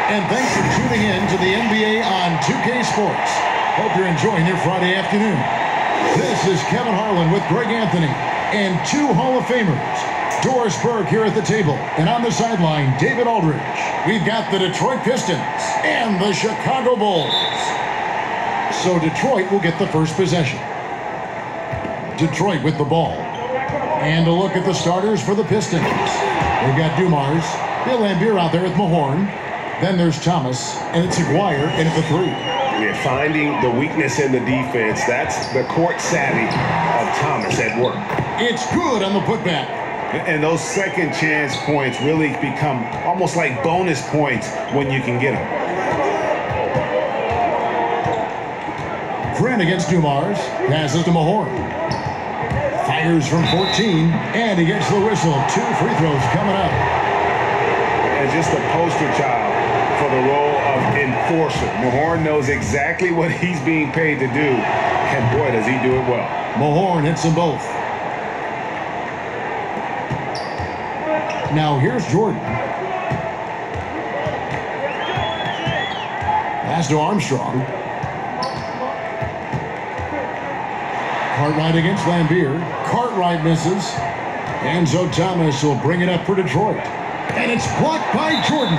And thanks for tuning in to the NBA on 2K Sports. Hope you're enjoying your Friday afternoon. This is Kevin Harlan with Greg Anthony and two Hall of Famers. Doris Burke here at the table, and on the sideline, David Aldridge. We've got the Detroit Pistons and the Chicago Bulls. So Detroit will get the first possession. Detroit with the ball. And a look at the starters for the Pistons. They've got Dumars, Bill Laimbeer out there with Mahorn. Then there's Thomas, and it's Aguirre in at the three. Yeah, finding the weakness in the defense. That's the court savvy of Thomas at work. It's good on the putback. And those second chance points really become almost like bonus points when you can get them. Grant against Dumars, passes to Mahorn. Fires from 14, and he gets the whistle. 2 free throws coming up. And just a poster child for the role of enforcer. Mahorn knows exactly what he's being paid to do, and boy, does he do it well. Mahorn hits them both. Now here's Jordan. Pass to Armstrong. Cartwright against Laimbeer. Cartwright misses. Enzo Thomas will bring it up for Detroit. And it's blocked by Jordan.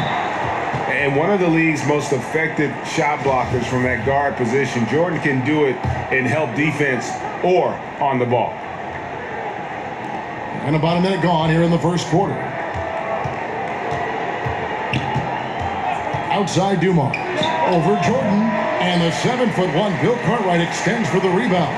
And one of the league's most effective shot blockers from that guard position. Jordan can do it in help defense or on the ball. And about a minute gone here in the first quarter. Outside Dumars. Over Jordan. And the 7'1" Bill Cartwright extends for the rebound.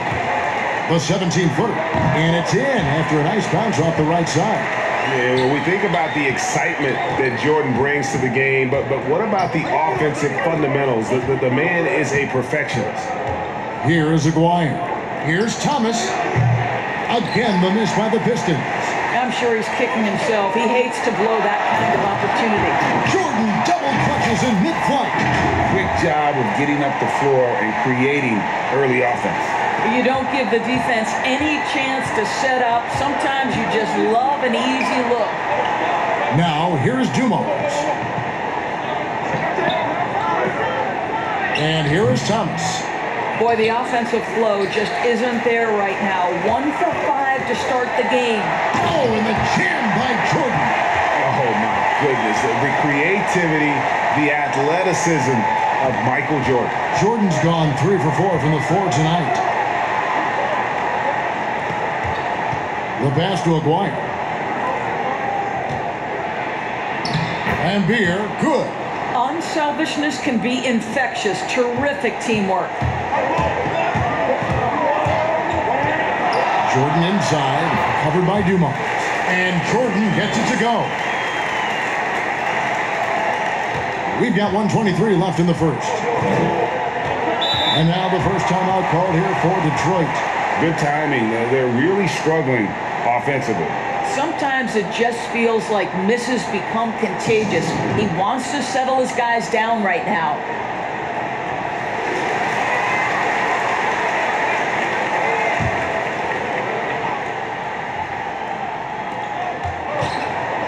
The 17-footer. And it's in after a nice bounce off the right side. Yeah, when we think about the excitement that Jordan brings to the game, but what about the offensive fundamentals? The man is a perfectionist. Here is Aguirre. Here's Thomas. Again, the miss by the Pistons. I'm sure he's kicking himself. He hates to blow that kind of opportunity. Jordan double clutches in mid-flight. Quick job of getting up the floor and creating early offense. You don't give the defense any chance to set up. Sometimes you just love an easy look. Now, here's Dumars. And here is Thomas. Boy, the offensive flow just isn't there right now. 1 for 5 to start the game. Oh, and the jam by Jordan. Oh, my goodness. The creativity, the athleticism of Michael Jordan. Jordan's gone 3 for 4 from the floor tonight. The pass to Aguirre. Laimbeer, good. Unselfishness can be infectious. Terrific teamwork. Jordan inside, covered by Dumars. And Jordan gets it to go. We've got 1:23 left in the first. And now the first timeout called here for Detroit. Good timing. They're really struggling offensively. Sometimes it just feels like misses become contagious. He wants to settle his guys down right now.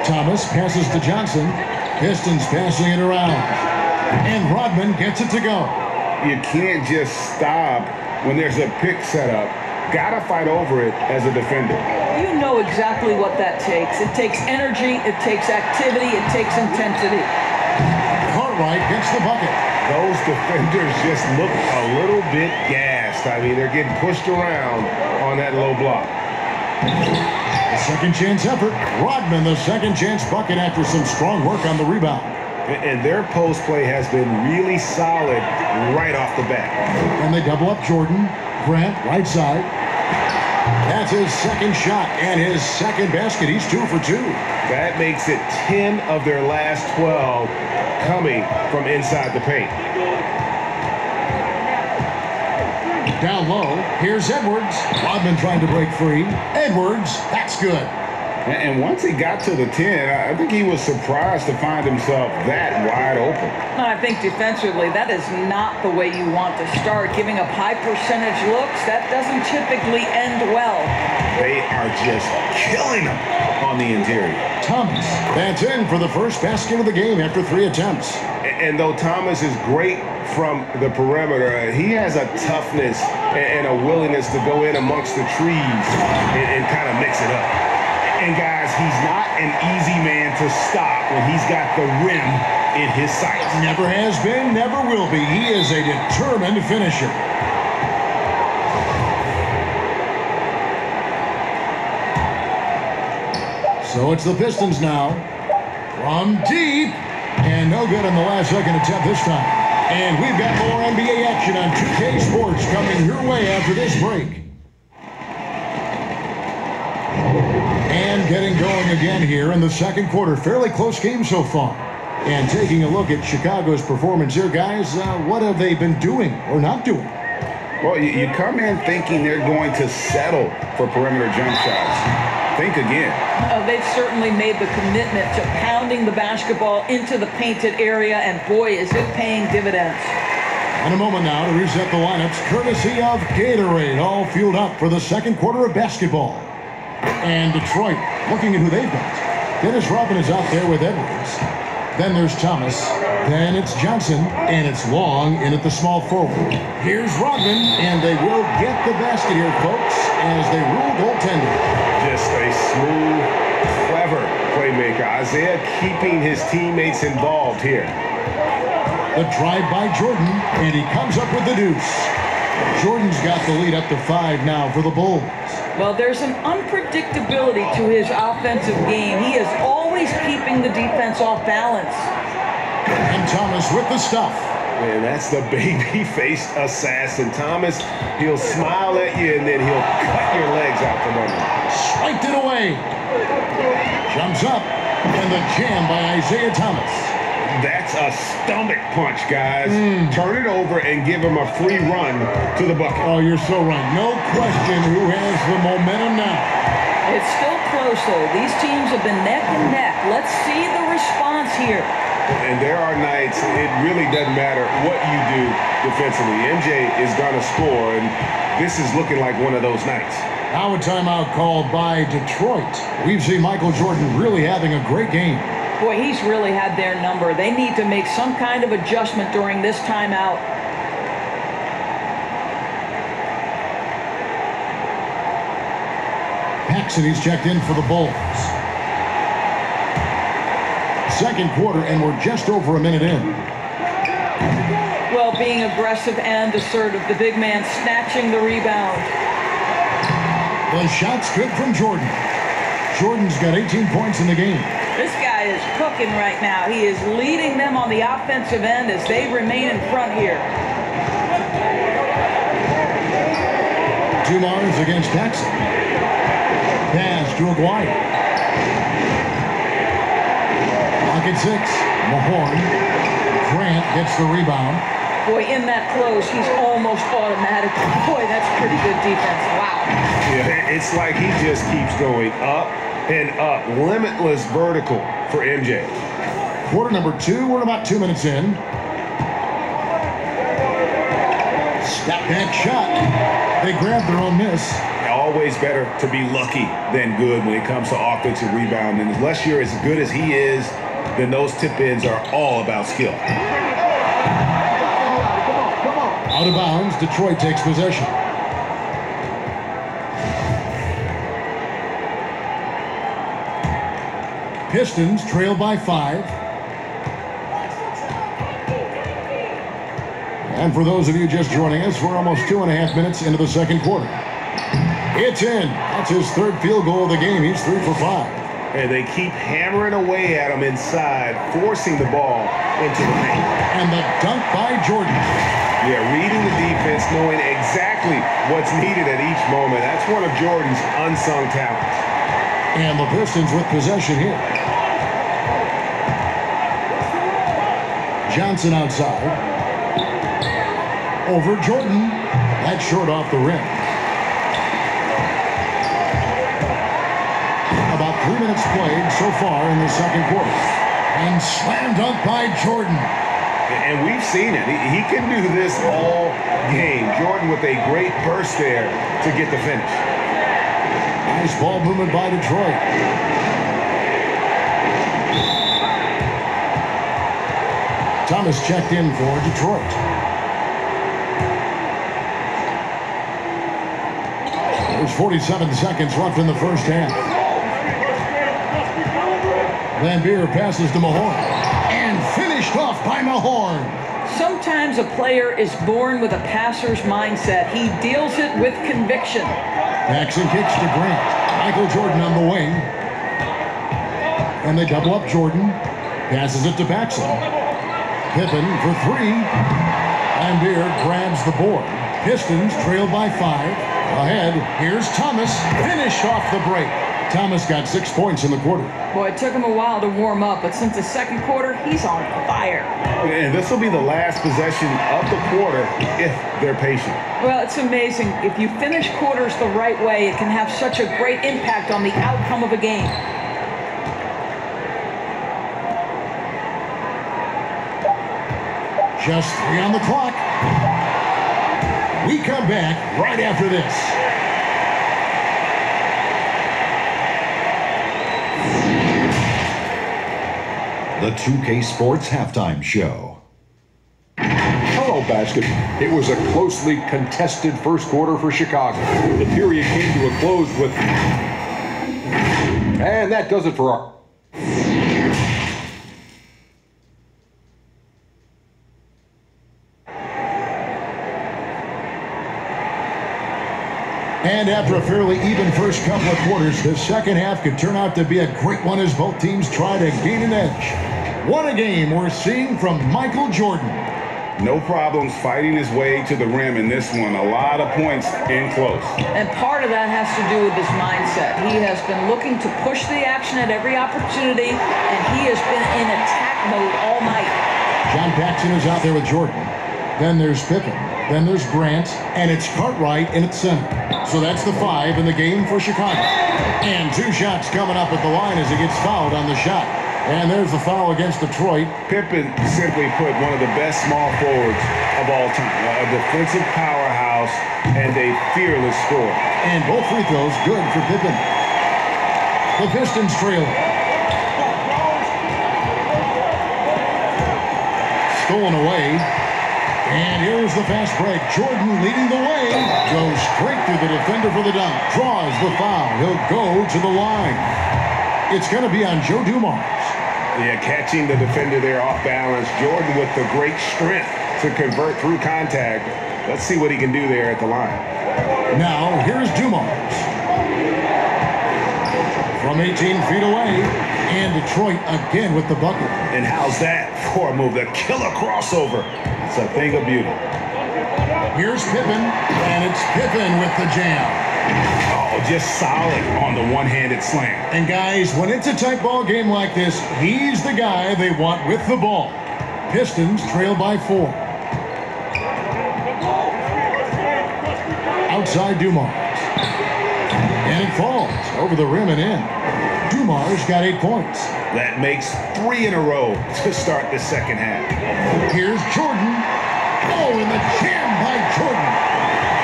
Thomas passes to Johnson. Pistons passing it around. And Rodman gets it to go. You can't just stop when there's a pick set up. Gotta fight over it as a defender. You know exactly what that takes. It takes energy, it takes activity, it takes intensity. Cartwright gets the bucket. Those defenders just look a little bit gassed. I mean, they're getting pushed around on that low block. The second chance effort. Rodman, the second chance bucket after some strong work on the rebound. And their post play has been really solid right off the bat. And they double up Jordan. Grant, right side. That's his second shot and his second basket. He's 2 for 2. That makes it 10 of their last 12 coming from inside the paint. Down low, here's Edwards. Rodman trying to break free. Edwards, that's good. And once he got to the 10, I think he was surprised to find himself that wide open. I think defensively, that is not the way you want to start. Giving up high percentage looks, that doesn't typically end well. They are just killing them on the interior. Thomas. That's in for the first basket of the game after 3 attempts. And though Thomas is great from the perimeter, he has a toughness and a willingness to go in amongst the trees and kind of mix it up. And guys, he's not an easy man to stop when he's got the rim in his sights. Never has been, never will be. He is a determined finisher. So it's the Pistons now. From deep. And no good on the last second attempt this time. And we've got more NBA action on 2K Sports coming your way after this break. And getting going again here in the second quarter. Fairly close game so far. And taking a look at Chicago's performance here, guys, what have they been doing or not doing? Well, you come in thinking they're going to settle for perimeter jump shots. Think again. They've certainly made the commitment to pounding the basketball into the painted area, and boy, is it paying dividends. In a moment now to reset the lineups, courtesy of Gatorade, all fueled up for the second quarter of basketball. And Detroit, looking at who they've got. Dennis Rodman is out there with Edwards. Then there's Thomas. Then it's Johnson, and it's Long in at the small forward. Here's Rodman, and they will get the basket here, folks, as they rule goaltending. Just a smooth, clever playmaker. Isaiah keeping his teammates involved here. The drive by Jordan, and he comes up with the deuce. Jordan's got the lead up to 5 now for the Bulls. Well, there's an unpredictability to his offensive game. He is always keeping the defense off balance. And Thomas with the stuff. Man, that's the baby-faced assassin. Thomas, he'll smile at you, and then he'll cut your legs out from under you. Swiped it away. Jumps up, and the jam by Isaiah Thomas. That's a stomach punch, guys. Turn it over and give him a free run to the bucket. Oh, you're so right. No question who has the momentum now. It's still close, though. These teams have been neck and neck. Let's see the response here. And there are nights it really doesn't matter what you do defensively. MJ is going to score, and this is looking like one of those nights. Now a timeout called by Detroit. We've seen Michael Jordan really having a great game. Boy, he's really had their number. They need to make some kind of adjustment during this timeout. Paxson, checked in for the Bulls. Second quarter, and we're just over a minute in. Well, being aggressive and assertive, the big man snatching the rebound. The shot's good from Jordan. Jordan's got 18 points in the game. This guy is cooking right now. He is leading them on the offensive end as they remain in front here. Dumars against Paxson. Pass to Aguirre. Pocket 6. Mahorn. Grant gets the rebound. Boy, in that close, he's almost automatic. Boy, that's pretty good defense. Wow. Yeah, it's like he just keeps going up and up. Limitless vertical for MJ. Quarter number 2. We're about 2 minutes in. Step back shot. They grab their own miss. Always better to be lucky than good when it comes to offensive rebound. And unless you're as good as he is, then those tip-ins are all about skill. Out of bounds, Detroit takes possession. Pistons trail by 5. And for those of you just joining us, we're almost 2.5 minutes into the second quarter. It's in. That's his third field goal of the game. He's 3 for 5. And they keep hammering away at him inside, forcing the ball into the paint. And the dunk by Jordan. Yeah, reading the defense, knowing exactly what's needed at each moment. That's one of Jordan's unsung talents. And the Pistons with possession here. Johnson outside. Over Jordan. That's short off the rim. About 3 minutes played so far in the second quarter. And slam dunk by Jordan. And we've seen it. He can do this all game. Jordan with a great burst there to get the finish. Nice ball movement by Detroit. Thomas checked in for Detroit. There's 47 seconds left in the first half. Van Beer passes to Mahorn. And finished off by Mahorn. Sometimes a player is born with a passer's mindset. He deals it with conviction. Paxson kicks to Grant. Michael Jordan on the wing. And they double up Jordan. Passes it to Paxson. Pippen for three. Van Beer grabs the board. Pistons trailed by 5. Ahead, here's Thomas. Finished off the break. Thomas got 6 points in the quarter. Boy, it took him a while to warm up, but since the second quarter, he's on fire. And this will be the last possession of the quarter if they're patient. Well, it's amazing. If you finish quarters the right way, it can have such a great impact on the outcome of a game. Just 3 on the clock. We come back right after this. The 2K Sports Halftime Show. Hello, basket. It was a closely contested first quarter for Chicago. The period came to a close with... And that does it for our... And after a fairly even first couple of quarters, the second half could turn out to be a great one as both teams try to gain an edge. What a game we're seeing from Michael Jordan. No problems fighting his way to the rim in this one. A lot of points in close. And part of that has to do with his mindset. He has been looking to push the action at every opportunity, and he has been in attack mode all night. John Paxson is out there with Jordan. Then there's Pippen. Then there's Grant, and it's Cartwright in its center. So that's the 5 in the game for Chicago. And 2 shots coming up at the line as he gets fouled on the shot. And there's the foul against Detroit. Pippen simply put one of the best small forwards of all time. A defensive powerhouse and a fearless scorer. And both free throws good for Pippen. The Pistons trail. Stolen away. And here's the fast break. Jordan leading the way. Goes straight through the defender for the dunk. Draws the foul. He'll go to the line. It's going to be on Joe Dumars. Yeah, catching the defender there off balance. Jordan with the great strength to convert through contact. Let's see what he can do there at the line. Now, here's Dumars. From 18 feet away. And Detroit again with the bucket. And how's that for a move? The killer crossover. It's a thing of beauty. Here's Pippen, and it's Pippen with the jam. Oh, just solid on the one-handed slam. And guys, when it's a tight ball game like this, he's the guy they want with the ball. Pistons trail by 4. Outside Dumars. And it falls over the rim and in. Dumars got 8 points. That makes 3 in a row to start the second half. Here's Jordan. Oh, and the jam by Jordan.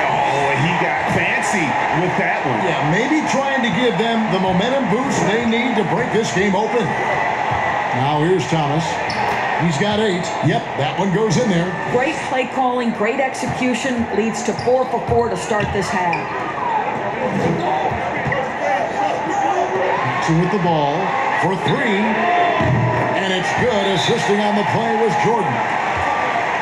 Oh, he got fancy with that one. Yeah, maybe trying to give them the momentum boost they need to break this game open. Now here's Thomas. He's got 8. Yep, that one goes in there. Great play calling, great execution leads to 4 for 4 to start this half. With the ball for 3, and it's good. Assisting on the play was Jordan.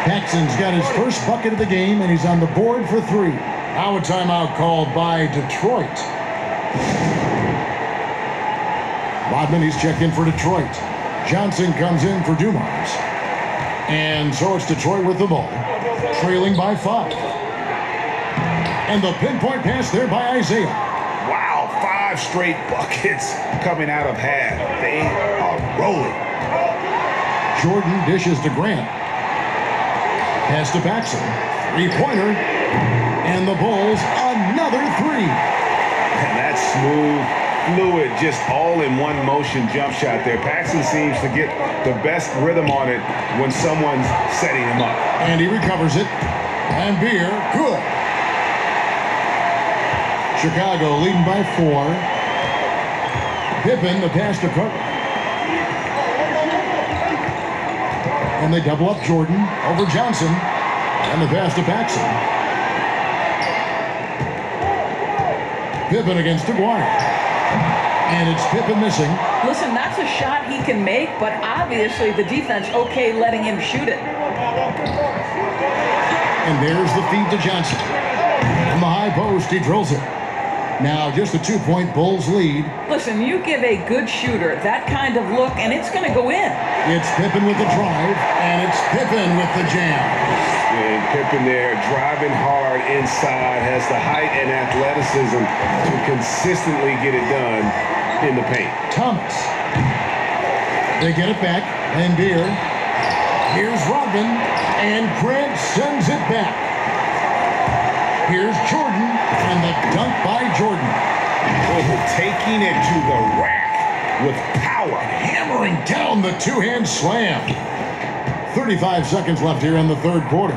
Paxson's got his first bucket of the game, and he's on the board for 3. Now a timeout called by Detroit. Rodman, he's checked in for Detroit. Johnson comes in for Dumars. And so it's Detroit with the ball, trailing by 5. And the pinpoint pass there by Isaiah. 5 straight buckets coming out of half. They are rolling. Jordan dishes to Grant. Pass to Paxson. 3-pointer. And the Bulls another 3. And that smooth, fluid, just all in one motion jump shot there. Paxson seems to get the best rhythm on it when someone's setting him up. And he recovers it. And Beer, good. Chicago leading by 4. Pippen, the pass to Carter. And they double up Jordan over Johnson. And the pass to Paxson. Pippen against Aguirre. And it's Pippen missing. Listen, that's a shot he can make, but obviously the defense okay letting him shoot it. And there's the feed to Johnson. From the high post, he drills it. Now just a 2-point Bulls lead. Listen, you give a good shooter that kind of look, and it's going to go in. It's Pippen with the drive, and it's Pippen with the jam. And Pippen there driving hard inside, has the height and athleticism to consistently get it done in the paint. Thomas. They get it back, and Beer. Here's Rodman, and Grant sends it back. Here's Jordan, and the dunk by Jordan. Taking it to the rack with power. Hammering down the two-hand slam. 35 seconds left here in the third quarter.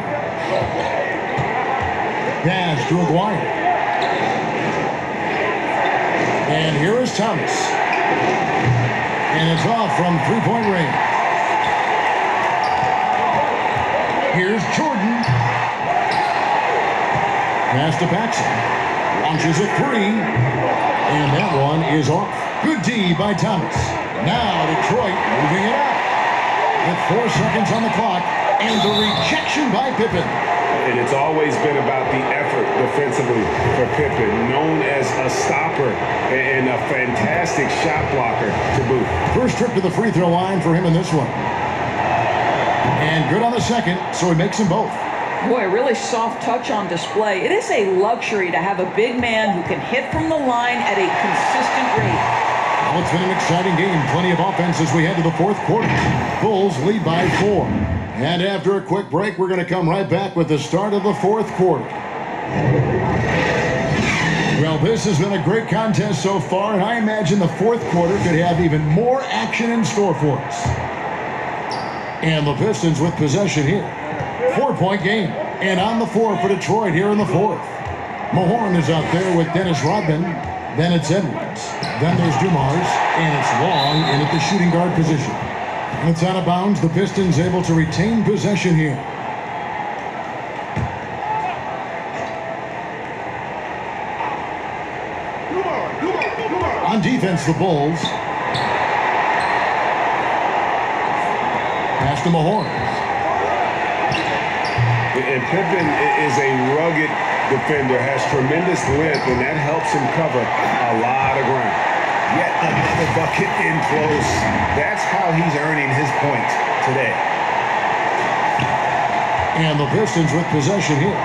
Pass to Aguirre. And here is Thomas. And it's off from three-point range. Here's Jordan. Pass to Paxson. Launches a three. And that one is off. Good D by Thomas. Now Detroit moving it up. With 4 seconds on the clock. And the rejection by Pippen. And it's always been about the effort defensively for Pippen. Known as a stopper and a fantastic shot blocker to boot. First trip to the free throw line for him in this one. And good on the second, so he makes them both. Boy, a really soft touch on display. It is a luxury to have a big man who can hit from the line at a consistent rate. Well, it's been an exciting game. Plenty of offense as we head to the fourth quarter. Bulls lead by 4. And after a quick break, we're going to come right back with the start of the fourth quarter. Well, this has been a great contest so far, and I imagine the fourth quarter could have even more action in store for us. And the Pistons with possession here. 4-point game. And on the floor for Detroit here in the fourth. Mahorn is out there with Dennis Rodman. Then it's Edwards. Then there's Dumars. And it's Long in at the shooting guard position. And it's out of bounds. The Pistons able to retain possession here. On defense, the Bulls. Pass to Mahorn. And Pippen is a rugged defender, has tremendous length, and that helps him cover a lot of ground. Yet another bucket in close. That's how he's earning his points today. And the Pistons with possession here.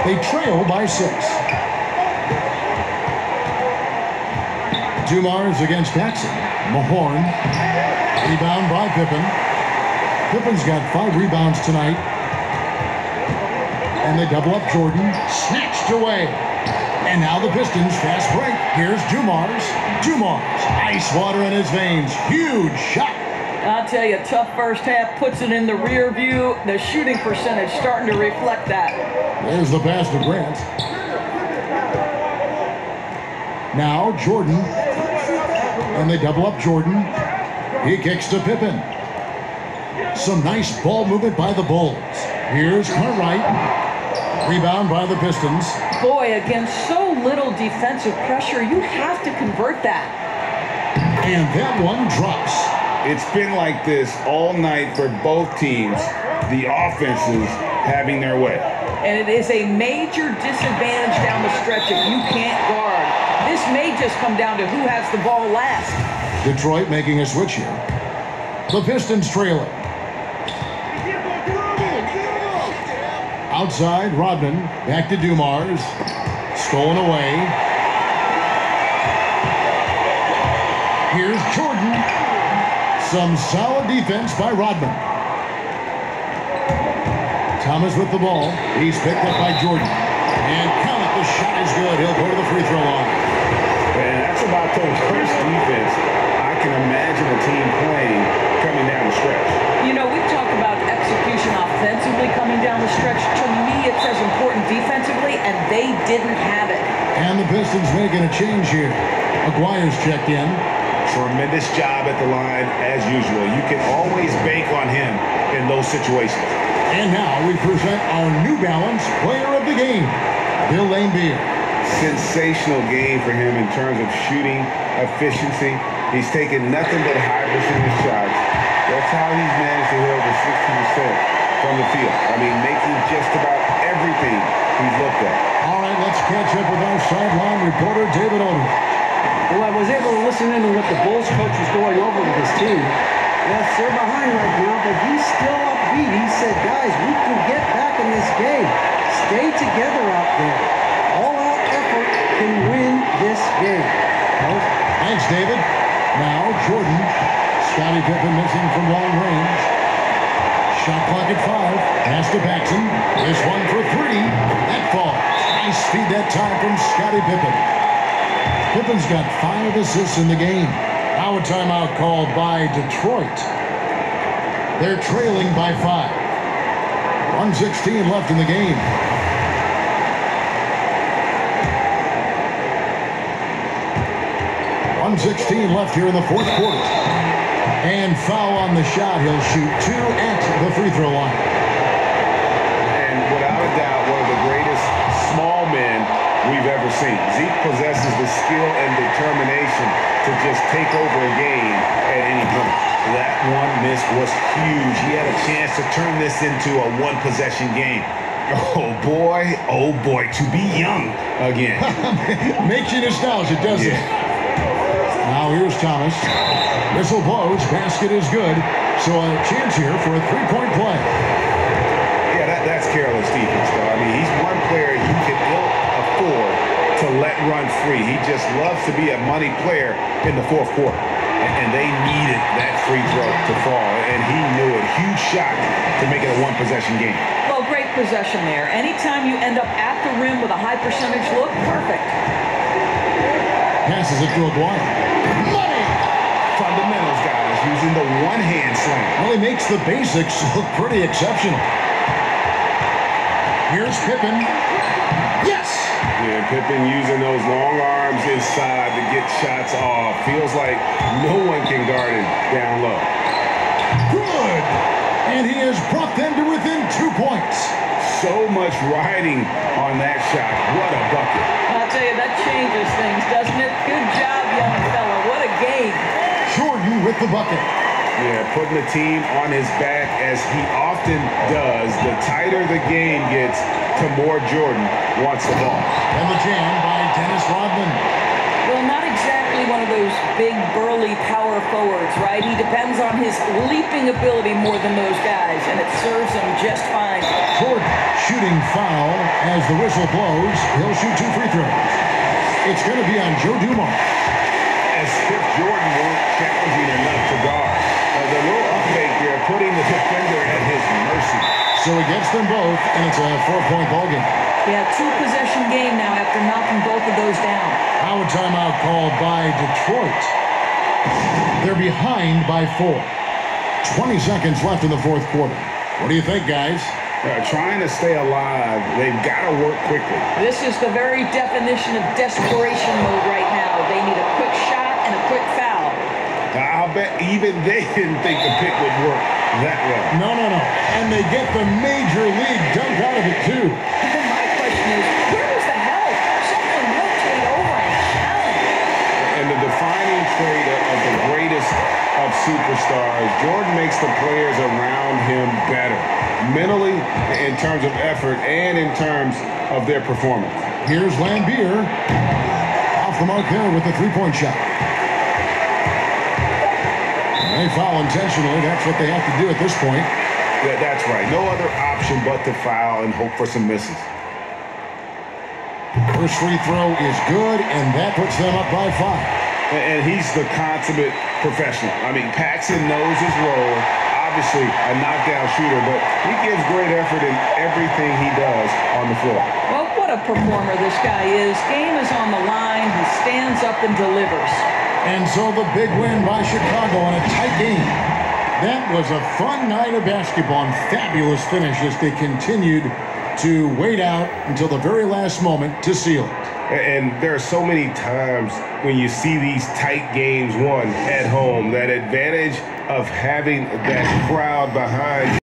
They trail by 6. Dumars against Paxson. Mahorn. Rebound by Pippen. Pippen's got 5 rebounds tonight. And they double up Jordan. Snatched away. And now the Pistons fast break. Here's Dumars. Dumars. Ice water in his veins. Huge shot. I'll tell you, tough first half, puts it in the rear view. The shooting percentage starting to reflect that. There's the pass to Grant. Now Jordan. And they double up Jordan. He kicks to Pippen. Some nice ball movement by the Bulls. Here's Cartwright. Rebound by the Pistons. Boy, against so little defensive pressure, you have to convert that. And that one drops. It's been like this all night for both teams. The offenses having their way. And it is a major disadvantage down the stretch if you can't guard. This may just come down to who has the ball last. Detroit making a switch here. The Pistons trailing. Outside, Rodman. Back to Dumars. Stolen away. Here's Jordan. Some solid defense by Rodman. Thomas with the ball. He's picked up by Jordan. And count it, the shot is good. He'll go to the free throw line. And that's about the first defense I can imagine a team playing coming down the stretch. You know, we talk about execution offensively coming down the stretch. To me, it's as important defensively, and they didn't have it. And the Pistons making a change here. Aguirre's checked in. Tremendous job at the line, as usual. You can always bank on him in those situations. And now we present our New Balance Player of the Game, Bill Laimbeer. Sensational game for him in terms of shooting efficiency. He's taken nothing but high percentage shots. That's how he's managed to hit over 60% from the field. I mean, making just about everything he's looked at. All right, let's catch up with our sideline reporter, David Odom. Well, I was able to listen in to what the Bulls coach was going over with his team. Yes, they're behind right now, but he's still upbeat. He said, guys, we can get back in this game. Stay together out there. All-out effort can win this game. Thanks, David. Now, Jordan. Scottie Pippen missing from long range. Shot clock at 5. Pass to Paxson. This one for 3. That falls. Nice feed that time from Scottie Pippen. Pippen's got 5 assists in the game. Now a timeout called by Detroit. They're trailing by 5. 1:16 left in the game. .116 left here in the fourth quarter. And foul on the shot. He'll shoot 2 at the free throw line. And without a doubt, one of the greatest small men we've ever seen. Zeke possesses the skill and determination to just take over a game at any point. That one miss was huge. He had a chance to turn this into a one-possession game. Oh boy, to be young again. Makes you nostalgic, doesn't it? Now here's Thomas. Whistle blows, basket is good. So a chance here for a three-point play. Yeah, that's careless defense, though. I mean, he's one player you can ill afford to let run free. He just loves to be a money player in the fourth quarter. And they needed that free throw to fall, and he knew it. Huge shot to make it a one-possession game. Well, great possession there. Anytime you end up at the rim with a high percentage look, perfect. Passes it to Aguirre. Money! Fundamentals, guys, using the one-hand slam. Well, he makes the basics look pretty exceptional. Here's Pippen. Yes! Yeah, Pippen using those long arms inside to get shots off. Feels like no one can guard him down low. Good! And he has brought them to within 2 points. So much riding on that shot. What a bucket. I'll tell you, that changes things, doesn't it? Good job, young fella. What a game. Jordan with the bucket. Yeah, putting the team on his back as he often does. The tighter the game gets, the more Jordan wants the ball. And the jam by Dennis Rodman. Well, not exactly one of those big, burly power forwards, right? He depends on his leaping ability more than those guys, and it serves him just fine. Jordan shooting foul as the whistle blows. He'll shoot 2 free throws. It's going to be on Joe Dumars. As if Jordan weren't challenging enough to guard. The little upfake there, putting the defender at his mercy. So he gets them both, and it's a 4-point ball game. Yeah, 2-possession game now after knocking both of those down. Now a timeout called by Detroit. They're behind by 4. 20 seconds left in the fourth quarter. What do you think, guys? Trying to stay alive, they've got to work quickly. This is the very definition of desperation mode right now. They need a quick shot and a quick foul. I'll bet even they didn't think the pick would work that well. No. And they get the major league dunk out of it, too. My question is, where was the help? Someone rotate over and challenge. And the defining trait of the greatest of superstars, Jordan makes the players around him better. Mentally, in terms of effort, and in terms of their performance. Here's Laimbeer. Off the mark there with the three-point shot. They foul intentionally. That's what they have to do at this point. Yeah, that's right. No other option but to foul and hope for some misses. First free throw is good, and that puts them up by 5. And he's the consummate professional. I mean, Paxson knows his role. Obviously, a knockdown shooter, but he gives great effort in everything he does on the floor. Well, what a performer this guy is. Game is on the line. He stands up and delivers. And so the big win by Chicago in a tight game. That was a fun night of basketball and fabulous finish as they continued to wait out until the very last moment to seal it. And there are so many times when you see these tight games won at home, that advantage of having that crowd behind you.